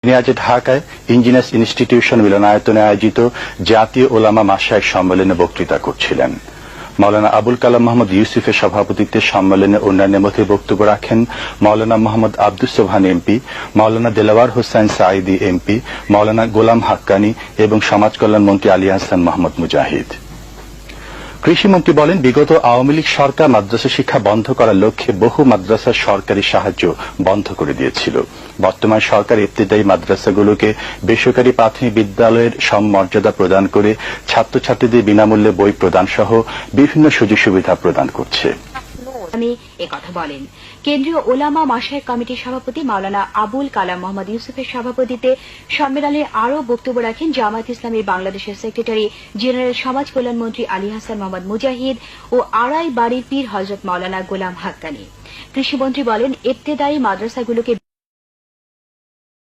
তিনি আজ ঢাকায় ইঞ্জিনিয়ার্স ইনস্টিটিউশন মিলনায়তনে আয়োজিত জাতীয় ওলামা মাশায়েখ সম্মেলনে বক্তৃতা করছিলেন। মাওলানা আবুল কালাম মোহাম্মদ ইউসুফের সভাপতিত্বে সম্মেলনে অন্যান্যের মধ্যে বক্তব্য রাখেন মাওলানা মোহাম্মদ আব্দুস সোবহান এমপি, মাওলানা দেলাওয়ার হোসেন সাঈদী এমপি, মাওলানা গোলাম হাক্কানী এবং সমাজ কল্যাণ মন্ত্রী আলী হাসান মোহাম্মদ মুজাহিদ। কৃষিমন্ত্রী বলেন, বিগত আওয়ামী লীগ সরকার মাদ্রাসা শিক্ষা বন্ধ করার লক্ষ্যে বহু মাদ্রাসার সরকারি সাহায্য বন্ধ করে দিয়েছিল। বর্তমান সরকার ইবতেদায়ী মাদ্রাসাগুলোকে বেসরকারি প্রাথমিক বিদ্যালয়ের সমমর্যাদা প্রদান করে ছাত্রছাত্রীদের বিনামূল্যে বই প্রদান সহ বিভিন্ন সুযোগ সুবিধা প্রদান করছে। একথা বলেন কেন্দ্রীয় ওলামা মাশায়েখ কমিটির সভাপতি মাওলানা আবুল কালাম মোহাম্মদ ইউসুফের সভাপতিত্বে সম্মেলনে আরও বক্তব্য রাখেন জামায়াত ইসলামী বাংলাদেশের সেক্রেটারি জেনারেল সমাজ কল্যাণ মন্ত্রী আলী হাসান মোহাম্মদ মুজাহিদ ও আড়াই বাড়ির পীর হযরত মাওলানা গোলাম হাক্কানী। কৃষিমন্ত্রী বলেন, ইবতেদায়ী মাদ্রাসাগুলোকে